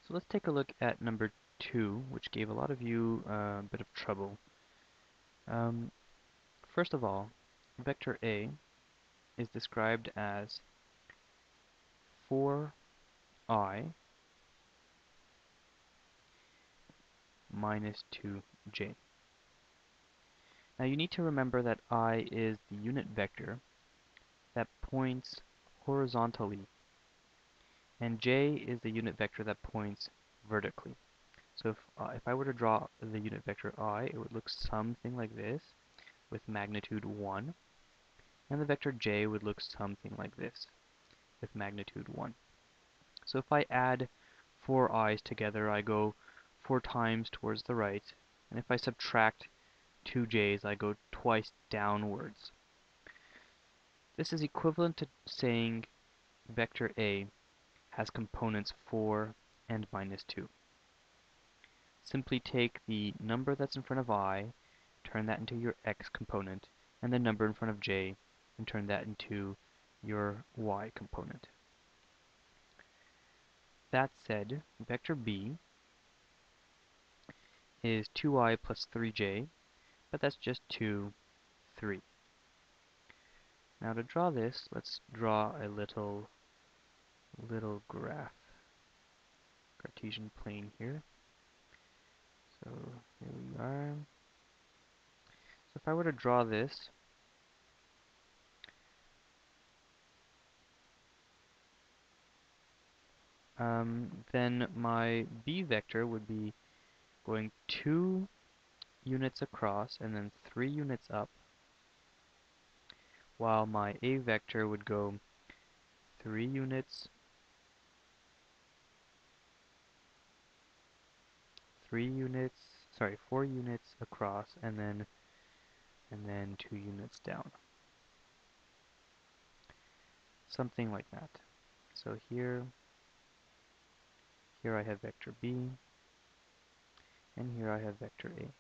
So let's take a look at number 2, which gave a lot of you a bit of trouble. Um, First of all, vector A is described as 4I minus 2j. Now you need to remember that I is the unit vector that points horizontally, and j is the unit vector that points vertically. So if I were to draw the unit vector I, it would look something like this, with magnitude 1, and the vector j would look something like this, with magnitude 1. So if I add 4 i's together, I go 4 times towards the right, and if I subtract 2 j's, I go twice downwards. This is equivalent to saying vector A has components 4 and minus 2. Simply take the number that's in front of I, turn that into your x component, and the number in front of j, and turn that into your y component. That said, vector B is 2i plus 3j, but that's just 2, 3. Now to draw this, let's draw a little graph, Cartesian plane here. So here we are. So if I were to draw this, then my B vector would be going 2 units across and then 3 units up, while my A vector would go 3 units, 4 units across, and then 2 units down. Something like that. So here I have vector B, and here I have vector A.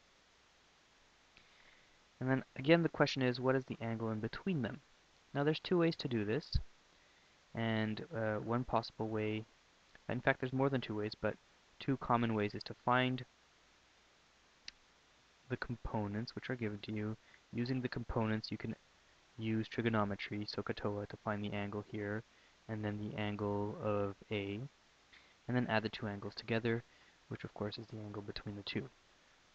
And then again the question is, what is the angle in between them? Now there's 2 ways to do this, and one possible way, in fact there's more than 2 ways, but 2 common ways is to find the components which are given to you. Using the components you can use trigonometry, SOHCAHTOA, to find the angle here, and then the angle of A, and then add the 2 angles together, which of course is the angle between the 2.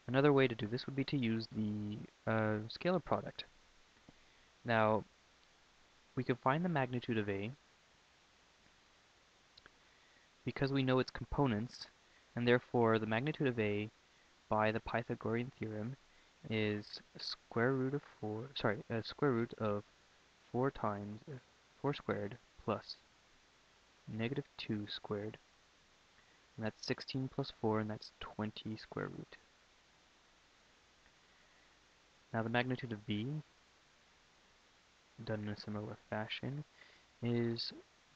Another way to do this would be to use the scalar product. Now, we can find the magnitude of A because we know its components, and therefore the magnitude of A by the Pythagorean theorem is square root of 4 times 4 squared plus negative 2 squared, and that's 16 plus 4, and that's 20 square root. Now the magnitude of B, done in a similar fashion, is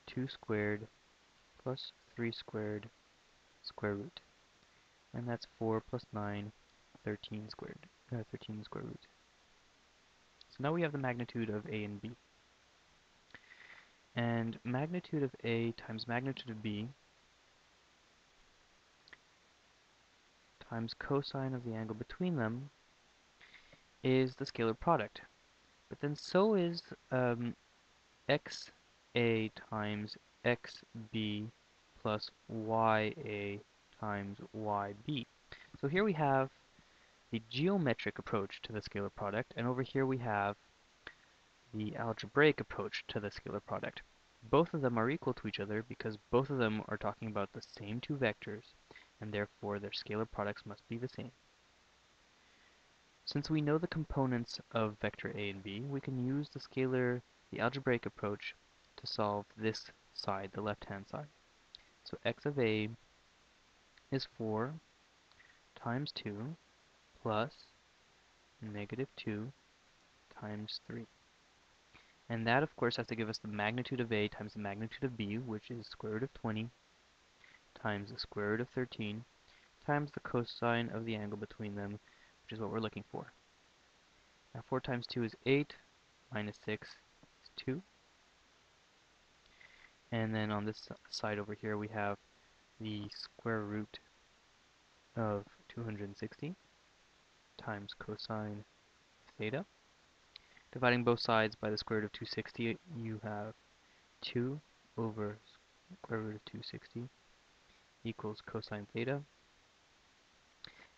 2 squared plus 3 squared square root, and that's 4 plus 9, 13 squared, 13 square root. So now we have the magnitude of A and B. And magnitude of A times magnitude of B times cosine of the angle between them is the scalar product. But then so is XA times XB plus YA times YB. So here we have the geometric approach to the scalar product, and over here we have the algebraic approach to the scalar product. Both of them are equal to each other because both of them are talking about the same 2 vectors, and therefore their scalar products must be the same. Since we know the components of vector A and B, we can use the algebraic approach to solve this side, the left-hand side. So x of A is 4 times 2 plus negative 2 times 3. And that, of course, has to give us the magnitude of A times the magnitude of B, which is square root of 20, times the square root of 13, times the cosine of the angle between them, which is what we're looking for. Now 4 times 2 is 8, minus 6 is 2. And then on this side over here we have the square root of 260 times cosine theta. Dividing both sides by the square root of 260, you have 2 over square root of 260 equals cosine theta.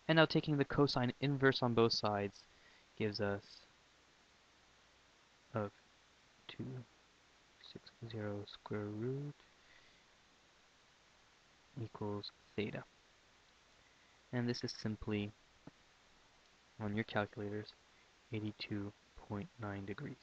And now taking the cosine inverse on both sides gives us of 260 square root equals theta. And this is simply, on your calculators, 82.9 degrees.